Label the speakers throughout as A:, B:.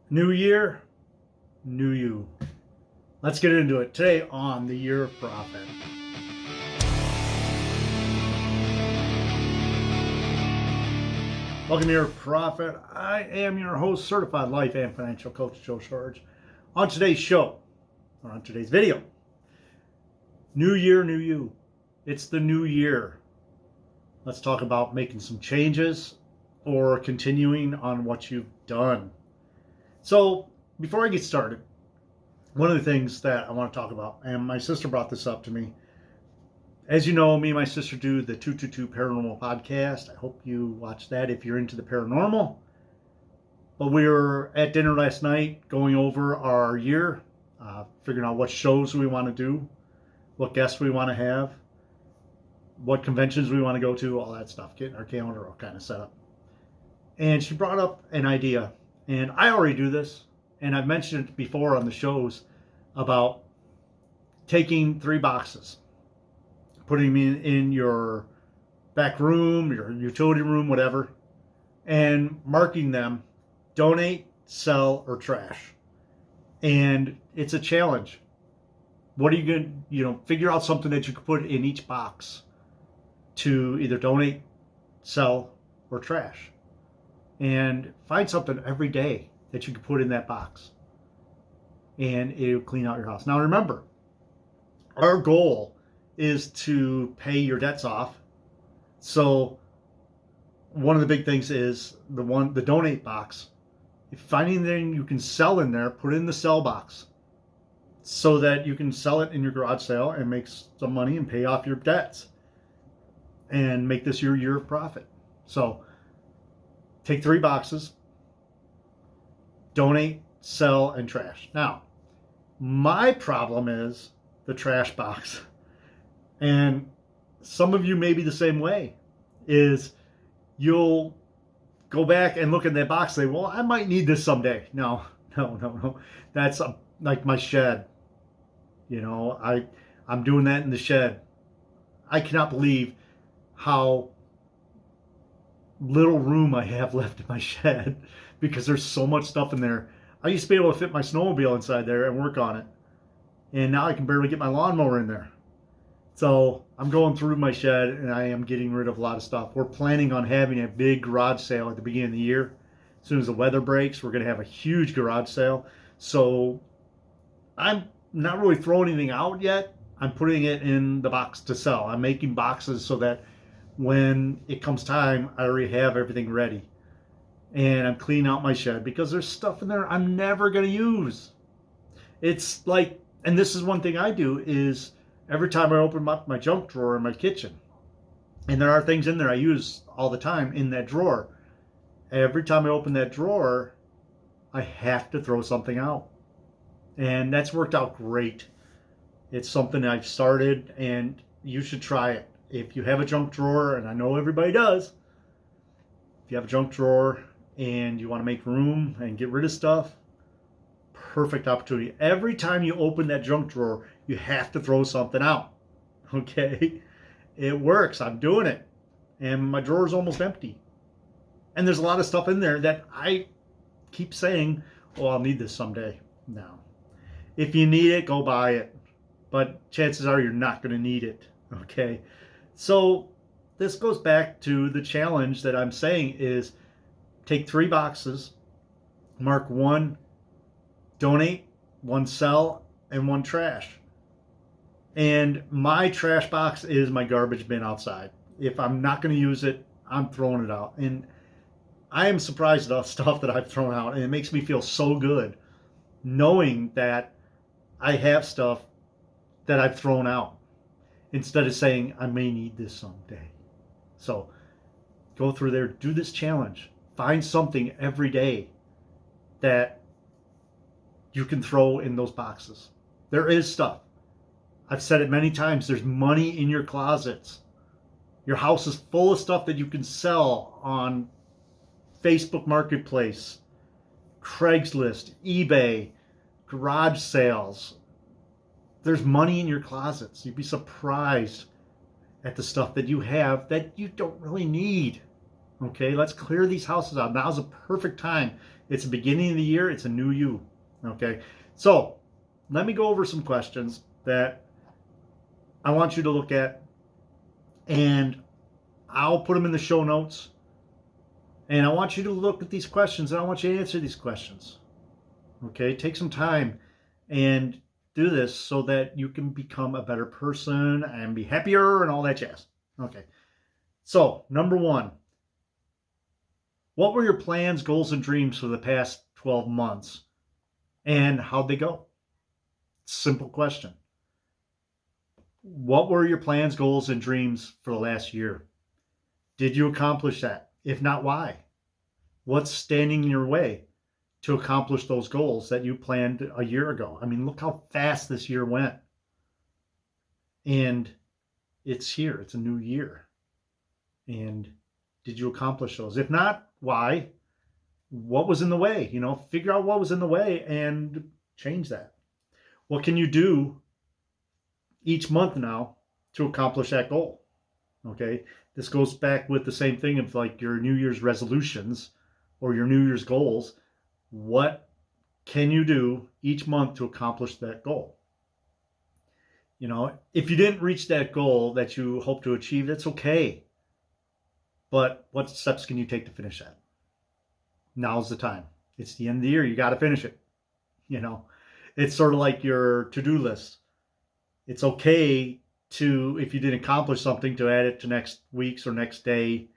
A: New year, new you. Let's get into it today on the Year of Profit. Welcome to Year of Profit. I am your host, certified life and financial coach, Joe Shorge. On today's show, or on today's video, new year, new you. It's the new year. Let's talk about making some changes or continuing on what you've done. So, before I get started, one of the things that I want to talk about, and my sister brought this up to me. As you know, me and my sister do the 222 Paranormal podcast. I hope you watch that if you're into the paranormal. But we were at dinner last night going over our year, figuring out what shows we want to do, what guests we want to have, what conventions we want to go to, all that stuff, getting our calendar all kind of set up. And she brought up an idea, and I already do this, and I've mentioned it before on the shows about taking 3 boxes, putting them in your back room, your utility room, whatever, and marking them donate, sell, or trash. And it's a challenge. What are you going to, figure out something that you can put in each box to either donate, sell, or trash. And find something every day that you can put in that box. And it'll clean out your house. Now remember, our goal is to pay your debts off. So one of the big things is the donate box. If you find anything you can sell in there, put it in the sell box so that you can sell it in your garage sale and make some money and pay off your debts and make this your year of profit. So take 3 boxes, donate, sell, and trash. Now, my problem is the trash box. And some of you may be the same way, is you'll go back and look in that box and say, well, I might need this someday. No. That's like my shed. I'm doing that in the shed. I cannot believe how little room I have left in my shed because there's so much stuff in there. I used to be able to fit my snowmobile inside there and work on it. And now I can barely get my lawnmower in there. So I'm going through my shed and I am getting rid of a lot of stuff. We're planning on having a big garage sale at the beginning of the year. As soon as the weather breaks, we're going to have a huge garage sale. So I'm not really throwing anything out yet. I'm putting it in the box to sell. I'm making boxes so that when it comes time, I already have everything ready. And I'm cleaning out my shed because there's stuff in there I'm never going to use. It's like, and this is one thing I do, is every time I open up my junk drawer in my kitchen, and there are things in there I use all the time in that drawer, every time I open that drawer, I have to throw something out. And that's worked out great. It's something I've started, and you should try it. If you have a junk drawer, and I know everybody does, if you have a junk drawer and you want to make room and get rid of stuff, perfect opportunity. Every time you open that junk drawer, you have to throw something out. Okay? It works. I'm doing it. And my drawer is almost empty. And there's a lot of stuff in there that I keep saying, oh, I'll need this someday. No. If you need it, go buy it. But chances are you're not going to need it. Okay? So this goes back to the challenge that I'm saying is take 3 boxes, mark 1 donate, 1 sell, and 1 trash. And my trash box is my garbage bin outside. If I'm not going to use it, I'm throwing it out. And I am surprised at the stuff that I've thrown out. And it makes me feel so good knowing that I have stuff that I've thrown out instead of saying I may need this someday. So go through there, do this challenge. Find something every day that you can throw in those boxes. There is stuff. I've said it many times. There's money in your closets. Your house is full of stuff that you can sell on Facebook Marketplace, Craigslist, eBay, garage sales. There's money in your closets. You'd be surprised at the stuff that you have that you don't really need. Okay, let's clear these houses out. Now's a perfect time It's the beginning of the year. It's a new you. Okay. So let me go over some questions that I want you to look at, and I'll put them in the show notes. And I want you to look at these questions, and I want you to answer these questions. Okay. Take some time and do this so that you can become a better person and be happier and all that jazz. Okay. So, number one, what were your plans, goals, and dreams for the past 12 months? And how'd they go? Simple question. What were your plans, goals, and dreams for the last year? Did you accomplish that? If not, why? What's standing in your way to accomplish those goals that you planned a year ago? I mean, look how fast this year went. And it's here. It's a new year. And did you accomplish those? If not, why? What was in the way? Figure out what was in the way and change that. What can you do each month now to accomplish that goal? Okay. This goes back with the same thing of like your New Year's resolutions or your New Year's goals. What can you do each month to accomplish that goal? If you didn't reach that goal that you hope to achieve, that's okay. But what steps can you take to finish that? Now's the time. It's the end of the year. You got to finish it. It's sort of like your to-do list. It's okay to, if you didn't accomplish something, to add it to next week's or next day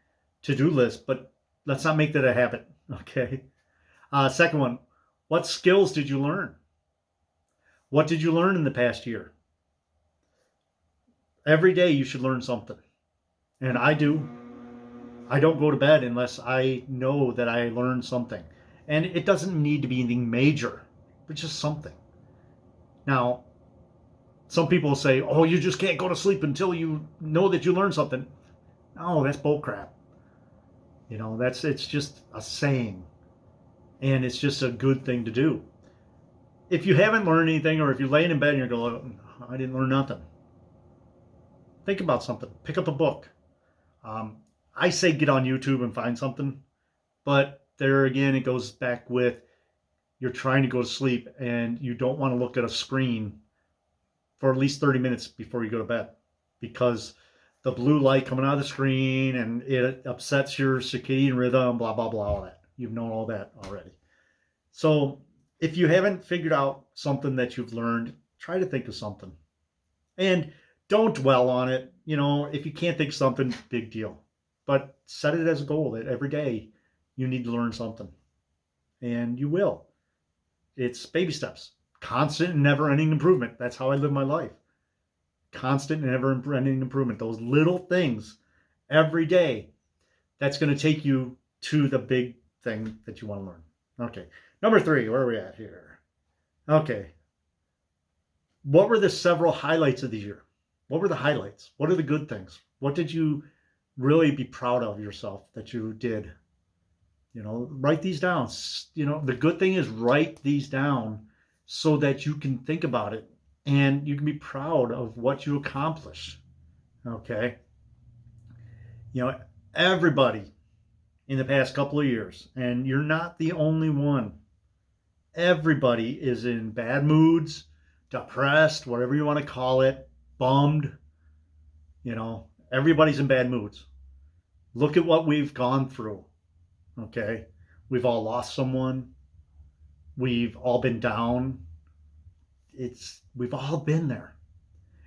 A: to-do list, but let's not make that a habit. Okay. Second one, what skills did you learn? What did you learn in the past year? Every day you should learn something. And I do. I don't go to bed unless I know that I learned something. And it doesn't need to be anything major, but just something. Now, some people say, oh, you just can't go to sleep until you know that you learned something. No, that's bullcrap. It's just a saying. And it's just a good thing to do. If you haven't learned anything, or if you're laying in bed and you're going, oh, I didn't learn nothing, think about something. Pick up a book. I say get on YouTube and find something, but there again, it goes back with you're trying to go to sleep and you don't want to look at a screen for at least 30 minutes before you go to bed, because the blue light coming out of the screen and it upsets your circadian rhythm, blah, blah, blah, all that. You've known all that already. So if you haven't figured out something that you've learned, try to think of something. And don't dwell on it. If you can't think of something, big deal. But set it as a goal that every day you need to learn something. And you will. It's baby steps. Constant and never-ending improvement. That's how I live my life. Constant and never-ending improvement. Those little things every day. That's going to take you to the big thing that you want to learn. Okay. Number 3, where are we at here? Okay. What were the several highlights of the year? What were the highlights? What are the good things? What did you really be proud of yourself that you did? Write these down. The good thing is write these down so that you can think about it and you can be proud of what you accomplished. Okay. Everybody in the past couple of years, and you're not the only one. Everybody is in bad moods, depressed, whatever you want to call it, bummed. Everybody's in bad moods. Look at what we've gone through. Okay. We've all lost someone. We've all been down. We've all been there.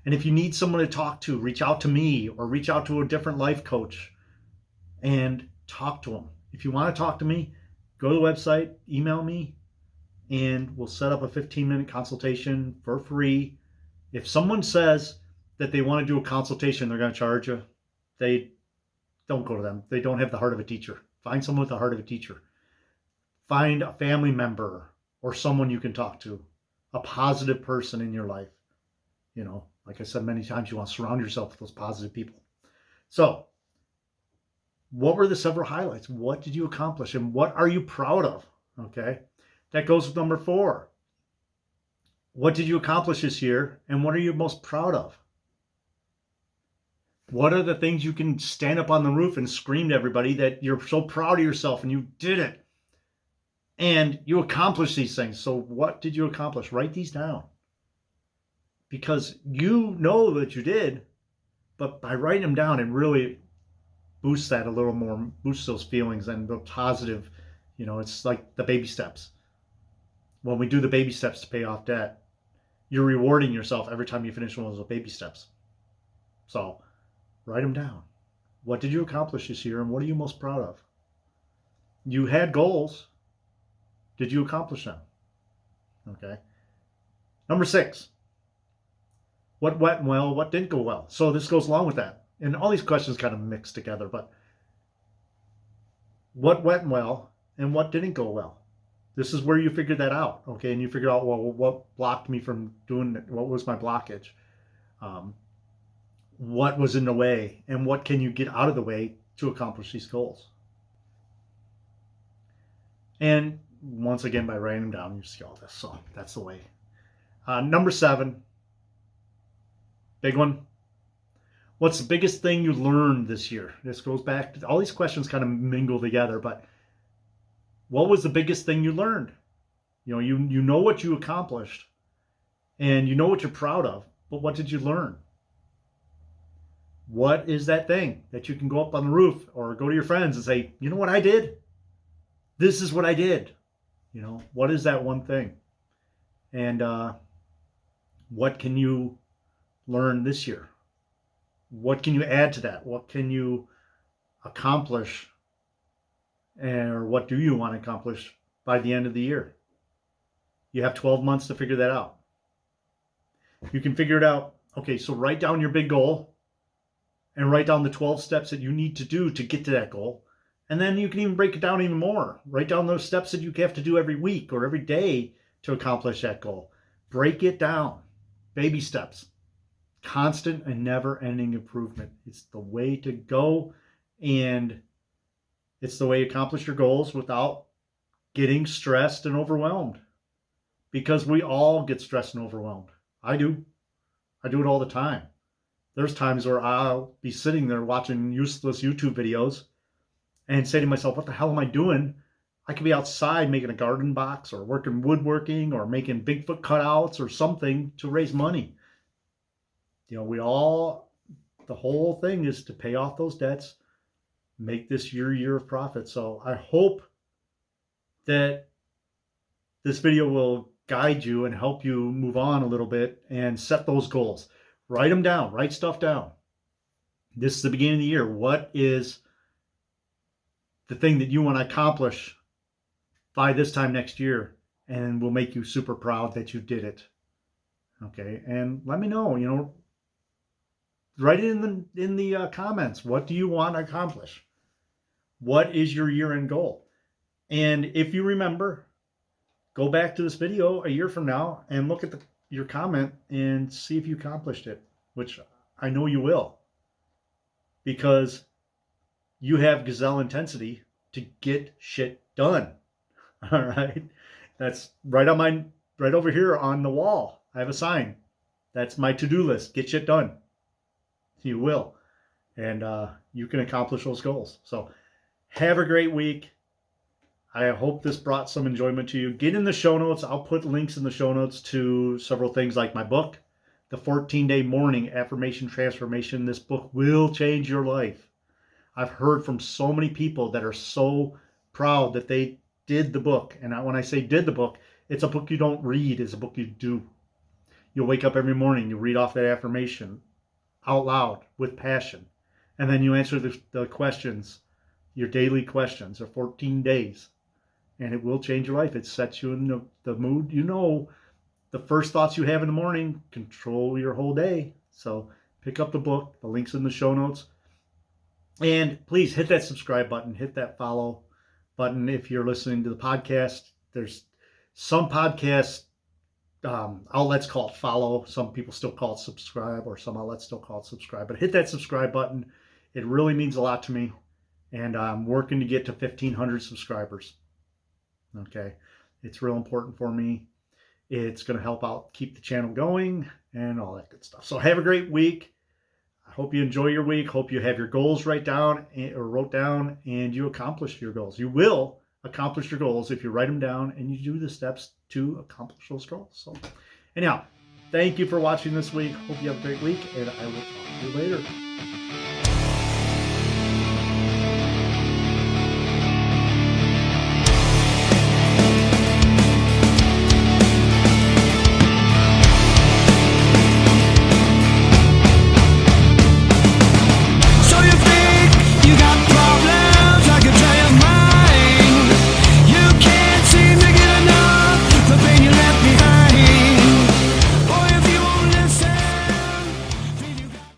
A: And if you need someone to talk to, reach out to me or reach out to a different life coach and talk to them. If you want to talk to me, go to the website, email me, and we'll set up a 15-minute consultation for free. If someone says that they want to do a consultation, they're going to charge you, they don't go to them. They don't have the heart of a teacher. Find someone with the heart of a teacher. Find a family member or someone you can talk to, a positive person in your life. Like I said many times, you want to surround yourself with those positive people. So, what were the several highlights? What did you accomplish? And what are you proud of? Okay. That goes with number 4. What did you accomplish this year? And what are you most proud of? What are the things you can stand up on the roof and scream to everybody that you're so proud of yourself and you did it? And you accomplish these things. So what did you accomplish? Write these down. Because you know that you did, but by writing them down, it really boosts that a little more, boosts those feelings and the positive, it's like the baby steps. When we do the baby steps to pay off debt, you're rewarding yourself every time you finish one of those baby steps. So write them down. What did you accomplish this year and what are you most proud of? You had goals. Did you accomplish them? Okay. Number 6. What went well, what didn't go well? So this goes along with that. And all these questions kind of mix together, but what went well and what didn't go well? This is where you figure that out, okay? And you figure out, well, what blocked me from doing it? What was my blockage? What was in the way? And what can you get out of the way to accomplish these goals? And once again, by writing them down, you see all this. So that's the way. Number 7, big one. What's the biggest thing you learned this year? This goes back to all these questions kind of mingle together, but what was the biggest thing you learned? You know what you accomplished and you know what you're proud of, but what did you learn? What is that thing that you can go up on the roof or go to your friends and say, you know what I did? This is what I did. What is that one thing? And what can you learn this year? What can you add to that? What can you accomplish? Or what do you want to accomplish by the end of the year? You have 12 months to figure that out. You can figure it out. Okay, so write down your big goal and write down the 12 steps that you need to do to get to that goal. And then you can even break it down even more. Write down those steps that you have to do every week or every day to accomplish that goal. Break it down. Baby steps. Constant and never-ending improvement. It's the way to go, and it's the way you accomplish your goals without getting stressed and overwhelmed. Because we all get stressed and overwhelmed. I do. I do it all the time. There's times where I'll be sitting there watching useless YouTube videos and say to myself, what the hell am I doing? I could be outside making a garden box or working woodworking or making Bigfoot cutouts or something to raise money. The whole thing is to pay off those debts, make this your year of profit. So I hope that this video will guide you and help you move on a little bit and set those goals. Write them down, write stuff down. This is the beginning of the year. What is the thing that you want to accomplish by this time next year? And will make you super proud that you did it. Okay, and let me know, write it in the comments. What do you want to accomplish? What is your year-end goal? And if you remember, go back to this video a year from now and look at your comment and see if you accomplished it, which I know you will, because you have gazelle intensity to get shit done. All right, that's right over here on the wall. I have a sign. That's my to-do list. Get shit done. You will, and you can accomplish those goals. So have a great week. I hope this brought some enjoyment to you. Get in the show notes. I'll put links in the show notes to several things like my book, The 14-Day Morning Affirmation Transformation. This book will change your life. I've heard from so many people that are so proud that they did the book. And when I say did the book, it's a book you don't read. It's a book you do. You'll wake up every morning. You read off that affirmation out loud with passion. And then you answer the questions, your daily questions, or 14 days. And it will change your life. It sets you in the mood. The first thoughts you have in the morning control your whole day. So pick up the book. The link's in the show notes. And please hit that subscribe button. Hit that follow button if you're listening to the podcast. There's some podcasts outlets call it follow. Some people still call it subscribe, or some outlets still call it subscribe. But hit that subscribe button. It really means a lot to me. And I'm working to get to 1,500 subscribers. Okay. It's real important for me. It's going to help out keep the channel going and all that good stuff. So have a great week. I hope you enjoy your week. Hope you have your goals wrote down and you accomplish your goals. You will accomplish your goals if you write them down and you do the steps to accomplish those goals. So anyhow, thank you for watching this week. Hope you have a great week, and I will talk to you later.